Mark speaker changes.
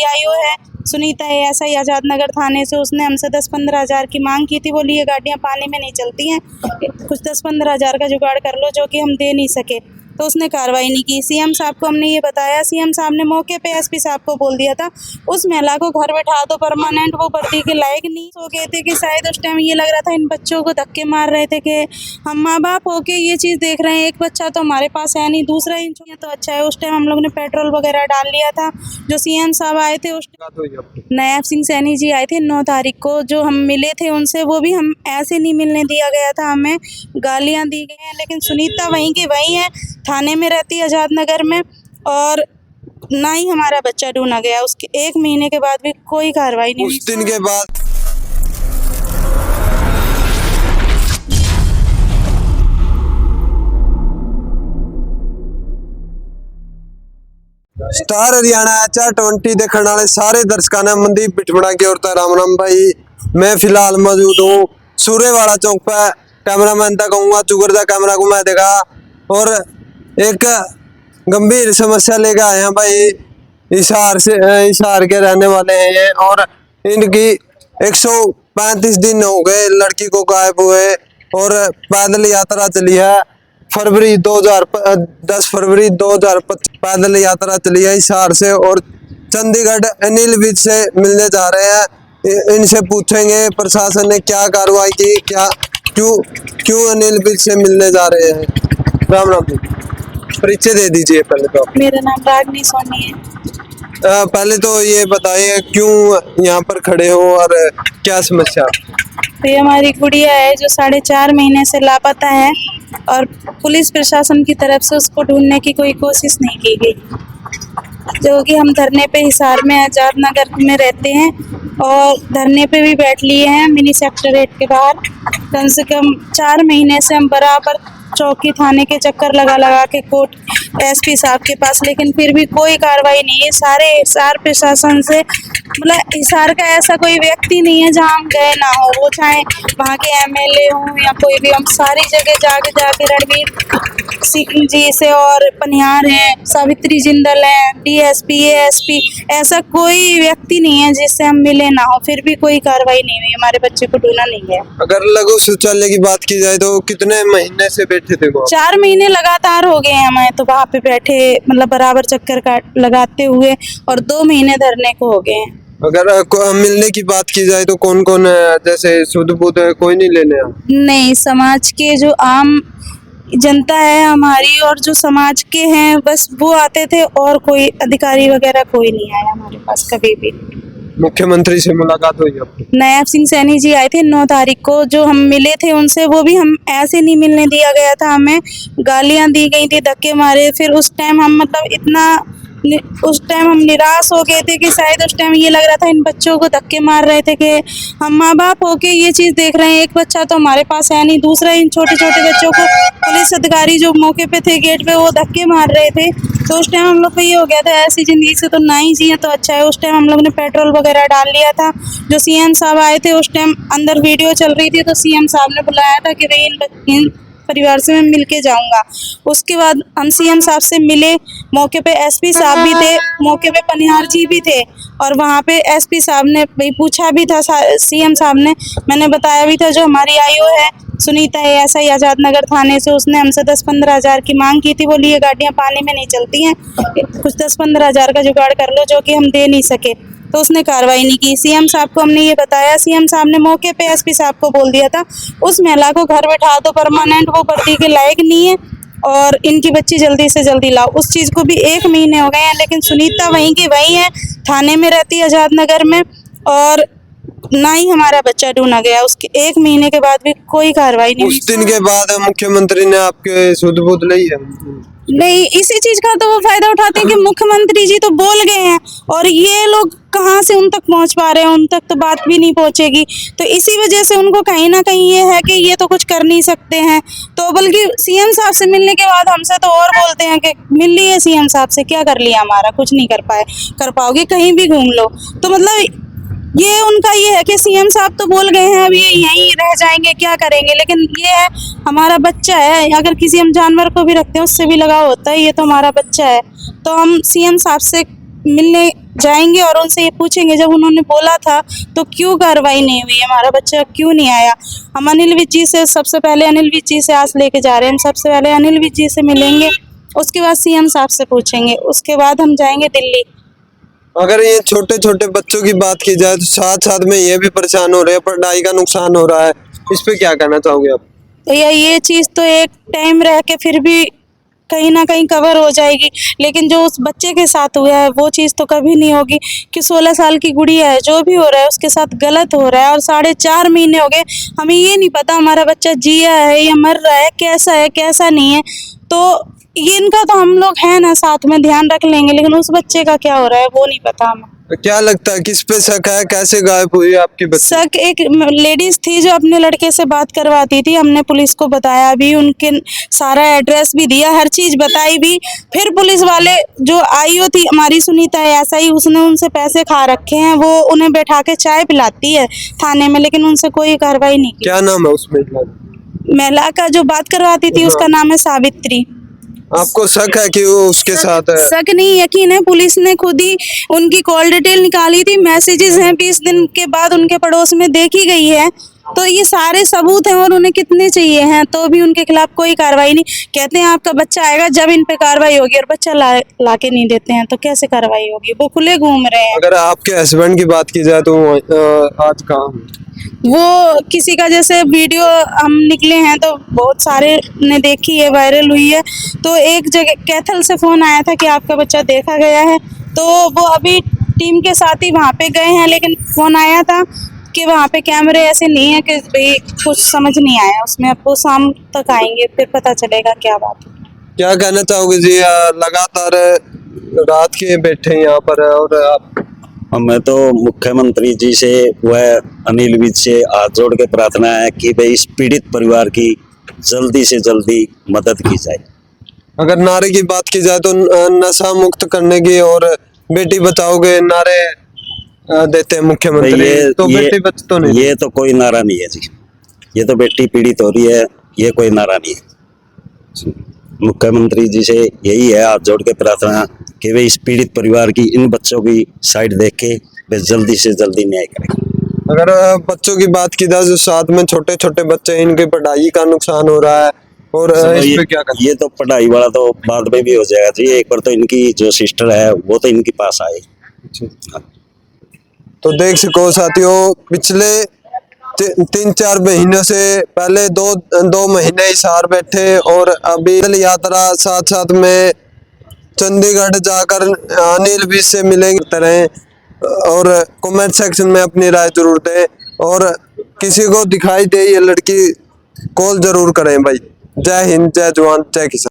Speaker 1: IO है Sunita ASI Azad Nagar थाने से, उसने हमसे 10-15 हज़ार की मांग की थी। बोली ये गाड़ियाँ पानी में नहीं चलती हैं, कुछ 10-15 हज़ार का जुगाड़ कर लो, जो कि हम दे नहीं सके। तो उसने कार्रवाई नहीं की। सीएम साहब को हमने ये बताया, सीएम साहब ने मौके पे एसपी साहब को बोल दिया था उस महिला को घर बैठा दो परमानेंट, वो भर्ती के लायक नहीं हो गए थे। कि शायद उस टाइम ये लग रहा था इन बच्चों को धक्के मार रहे थे कि हम माँ बाप होके ये चीज़ देख रहे हैं, एक बच्चा तो हमारे पास है नहीं, दूसरा इन तो अच्छा है। उस टाइम हम लोग ने पेट्रोल वगैरह डाल लिया था। जो सीएम साहब आए थे उस नायब सिंह सैनी जी आए थे 9 तारीख को, जो हम मिले थे उनसे, वो भी हम ऐसे नहीं मिलने दिया गया था, हमें गालियाँ दी गई हैं। लेकिन सुनीता वहीं की वहीं है, थाने में रहती है आजाद नगर में, और ना ही हमारा बच्चा ढूंढा गया। उसके 1 महीने के बाद भी कोई कार्रवाई नहीं हुई।
Speaker 2: उस दिन के बाद स्टार हरियाणा HR20 देखने वाले सारे दर्शकों ने मनदीप बिठवड़ा की ओर से राम राम भाई। मैं फिलहाल मौजूद हूँ सूर्यवाड़ा चौक पे। कैमरामैन तक कहूँगा चुगरदा कैमरा को मैं देखा, और एक गंभीर समस्या लेकर आए हैं भाई। हिसार के रहने वाले हैं ये, और इनकी 135 दिन हो गए लड़की को गायब हुए, और पैदल यात्रा चली है। 10 फरवरी 2025 पैदल यात्रा चली है हिसार से, और चंडीगढ़ अनिल विज से मिलने जा रहे हैं। इनसे पूछेंगे प्रशासन ने क्या कार्रवाई की, क्यों अनिल विज से मिलने जा रहे हैं। राम राम जी, परिचय दे दीजिए पहले तो।
Speaker 1: मेरा नाम रागनी सोनी है।
Speaker 2: पहले तो ये बताइए क्यों यहाँ पर खड़े हो और क्या समस्या।
Speaker 1: तो ये हमारी गुड़िया है जो 4.5 महीने से लापता है, और पुलिस प्रशासन की तरफ से उसको ढूंढने की कोई कोशिश नहीं की गई। जो कि हम धरने पे हिसार में आजाद नगर में रहते हैं, और धरने पे भी बैठ लिए हैं मिनी सेक्रेटेरिएट के बाहर। कम से कम 4 महीने से हम बराबर चौकी थाने के चक्कर लगा के कोर्ट एसपी साहब के पास, लेकिन फिर भी कोई कार्रवाई नहीं है। सारे हिसार प्रशासन से, मतलब हिसार का ऐसा कोई व्यक्ति नहीं है जहाँ हम गए ना हो, वो चाहे वहाँ के एमएलए हों या कोई भी, हम सारी जगह जाके रणवीर सिंह जी से, और पनिहार हैं, सावित्री जिंदल हैं, डीएसपी एएसपी, ऐसा कोई व्यक्ति नहीं है जिससे हम मिले ना हो, फिर भी कोई कार्रवाई नहीं हुई। हमारे बच्चे को ढूंढा नहीं गया।
Speaker 2: अगर लघु शौचालय की बात की जाए तो कितने महीने से बैठे थे वो?
Speaker 1: 4 महीने लगातार हो गए हैं हमें तो वहाँ पे बैठे, मतलब बराबर चक्कर लगाते हुए, और 2 महीने धरने को हो गए हैं।
Speaker 2: अगर मिलने की बात की जाए तो कौन कौन है, जैसे शुद्ध बुद्ध है, कोई नहीं लेने आया?
Speaker 1: नहीं, समाज के जो आम जनता है हमारी, और जो समाज के हैं बस वो आते थे, और कोई अधिकारी वगैरह कोई नहीं आया हमारे पास कभी भी।
Speaker 2: मुख्यमंत्री से मुलाकात हुई आपकी?
Speaker 1: नायब सिंह सैनी जी आए थे 9 तारीख को, जो हम मिले थे उनसे, वो भी हम ऐसे नहीं मिलने दिया गया था, हमें गालियां दी गई थी, धक्के मारे। फिर उस टाइम हम उस टाइम हम निराश हो गए थे कि शायद उस टाइम ये लग रहा था इन बच्चों को धक्के मार रहे थे कि हम माँ बाप होके ये चीज़ देख रहे हैं, एक बच्चा तो हमारे पास है नहीं, दूसरा इन छोटे छोटे बच्चों को पुलिस अधिकारी जो मौके पे थे गेट पे, वो धक्के मार रहे थे। तो उस टाइम हम लोग को ये हो गया था ऐसी ज़िंदगी से तो ना ही जिए तो अच्छा है। उस टाइम हम लोग ने पेट्रोल वगैरह डाल लिया था। जो सीएम साहब आए थे उस टाइम अंदर वीडियो चल रही थी, तो सीएम साहब ने बुलाया था कि भाई इन परिवार से मैं मिल के जाऊँगा। उसके बाद हम सीएम साहब से मिले, मौके पे एसपी साहब भी थे, मौके पे पनिहार जी भी थे, और वहाँ पे एसपी साहब ने भाई पूछा भी था सीएम साहब ने, मैंने बताया भी था। जो हमारी आईओ है सुनीता एएसआई आजाद नगर थाने से, उसने हमसे 10-15 हज़ार की मांग की थी। बोली ये गाड़ियाँ पानी में नहीं चलती हैं, कुछ 10-15 हज़ार का जुगाड़ कर लो, जो कि हम दे नहीं सके। तो उसने कार्रवाई नहीं की। सीएम साहब को हमने ये बताया, सीएम साहब ने मौके पे एसपी साहब को बोल दिया था उस महिला को घर बैठा दो परमानेंट, वो भर्ती के लायक नहीं है, और इनकी बच्ची जल्दी से जल्दी लाओ। उस चीज़ को भी 1 महीने हो गए हैं, लेकिन सुनीता वहीं की वहीं है, थाने में रहती है आजाद नगर में, और ना ही हमारा बच्चा ढूंढा गया। उसके 1 महीने के बाद भी कोई कार्रवाई नहीं।
Speaker 2: उस दिन के बाद मुख्यमंत्री ने आपके शुद्ध बुद्ध ली है?
Speaker 1: नहीं, इसी चीज का तो वो फायदा उठाते हैं कि मुख्यमंत्री जी तो बोल गए हैं, और ये लोग कहाँ से उन तक पहुंच पा रहे हैं, उन तक तो बात भी नहीं पहुंचेगी। तो इसी वजह से उनको कहीं ना कहीं ये है कि ये तो कुछ कर नहीं सकते हैं। तो बल्कि सीएम साहब से मिलने के बाद हमसे तो और बोलते हैं कि मिल लिए सीएम साहब से, क्या कर लिया हमारा, कुछ नहीं कर पाओगे, कहीं भी घूम लो। तो मतलब ये उनका ये है कि सीएम साहब तो बोल गए हैं अब ये यहीं रह जाएंगे, क्या करेंगे। लेकिन ये है हमारा बच्चा है, अगर किसी हम जानवर को भी रखते हैं उससे भी लगाव होता है, ये तो हमारा बच्चा है। तो हम सीएम साहब से मिलने जाएंगे और उनसे ये पूछेंगे, जब उन्होंने बोला था तो क्यों कार्रवाई नहीं हुई, हमारा बच्चा क्यों नहीं आया। हम अनिल विज जी से सबसे पहले अनिल विज जी से आज लेके जा रहे हैं, हम सबसे पहले अनिल विज जी से मिलेंगे, उसके बाद सीएम साहब से पूछेंगे, उसके बाद हम जाएंगे दिल्ली।
Speaker 2: अगर ये छोटे छोटे बच्चों की बात की जाए तो साथ साथ में ये भी परेशान हो रहे हैं, पढ़ाई का नुकसान हो रहा है, इस पे क्या कहना चाहोगे आप?
Speaker 1: तो ये चीज़ तो एक टाइम रह के फिर भी कहीं ना कहीं कवर हो जाएगी, लेकिन जो उस बच्चे के साथ हुआ है वो चीज़ तो कभी नहीं होगी कि 16 साल की गुड़िया है, जो भी हो रहा है उसके साथ गलत हो रहा है। और 4.5 महीने हो गए, हमें ये नहीं पता हमारा बच्चा जिया है या मर रहा है कैसा नहीं है। तो ये इनका तो हम लोग हैं ना साथ में ध्यान रख लेंगे, लेकिन उस बच्चे का क्या हो रहा है वो नहीं पता हमें।
Speaker 2: क्या लगता है किस पे शक है, कैसे गायब हुई आपकी बच्ची?
Speaker 1: शक एक लेडीज थी जो अपने लड़के से बात करवाती थी, हमने पुलिस को बताया भी, उनके सारा एड्रेस भी दिया, हर चीज बताई भी। फिर पुलिस वाले जो आईओ थी हमारी सुनीता एसआई, उसने उनसे पैसे खा रखे हैं, वो उन्हें बैठा के चाय पिलाती है थाने में, लेकिन उनसे कोई कार्रवाई नहीं की।
Speaker 2: क्या नाम है उसमें?
Speaker 1: महिला का जो बात करवाती थी उसका नाम है सावित्री।
Speaker 2: आपको शक है कि वो उसके साथ है?
Speaker 1: शक नहीं, यकीन है। पुलिस ने खुद ही उनकी कॉल डिटेल निकाली थी, मैसेजेस हैं 20 दिन के बाद उनके पड़ोस में देखी गई है, तो ये सारे सबूत हैं और उन्हें कितने चाहिए हैं, तो भी उनके खिलाफ कोई कार्रवाई नहीं। कहते हैं आपका बच्चा आएगा जब इन पे कार्रवाई होगी, और बच्चा ला के नहीं देते हैं तो कैसे कार्रवाई होगी, वो खुले घूम रहे हैं।
Speaker 2: अगर आपके हस्बैंड की बात की जाए तो आज कहाँ हैं?
Speaker 1: वो किसी का जैसे वीडियो हम निकले हैं तो बहुत सारे ने देखी है, वायरल हुई है, तो एक जगह कैथल से फोन आया था कि आपका बच्चा देखा गया है, तो वो अभी टीम के साथ ही वहाँ पे गए हैं, लेकिन फोन आया था कि वहाँ पे कैमरे ऐसे नहीं है कि भाई कुछ समझ नहीं आया उसमें, अब वो शाम तक आएंगे फिर पता चलेगा क्या बात है।
Speaker 2: क्या कहना चाहोगे जी? लगातार रात के बैठे हैं यहाँ पर और आप?
Speaker 3: हमें तो मुख्यमंत्री जी से वह अनिल विज से हाथ जोड़ के प्रार्थना है कि भाई इस पीड़ित परिवार की जल्दी से जल्दी मदद की जाए।
Speaker 2: अगर नारे की बात की जाए तो नशा मुक्त करने की और बेटी बचाओगे नारे देते हैं मुख्यमंत्री, तो बेटी बच तो नहीं।
Speaker 3: ये तो कोई नारा नहीं है जी, ये तो बेटी पीड़ित हो रही है, ये कोई नारा नहीं है। मुख्यमंत्री जी से यही है हाथ जोड़ के प्रार्थना कि वे इस पीड़ित परिवार की, इन बच्चों की साइड देख के वे जल्दी से जल्दी न्याय करें।
Speaker 2: अगर बच्चों की बात की जाए जो साथ में छोटे छोटे बच्चे, इनकी पढ़ाई का नुकसान हो रहा है, और इस पे क्या करें?
Speaker 3: ये तो पढ़ाई वाला तो बाद में भी हो जाएगा जी, एक बार तो इनकी जो सिस्टर है वो तो इनके पास आए।
Speaker 2: तो देख सको साथियों, पिछले 3-4 महीनों से पहले दो महीने हिसार बैठे, और अभी यात्रा साथ साथ में चंडीगढ़ जाकर अनिल विज से मिलेंगे रहे। और कमेंट सेक्शन में अपनी राय जरूर दें, और किसी को दिखाई दे ये लड़की कॉल जरूर करें भाई। जय हिंद, जय जवान, जय किसान।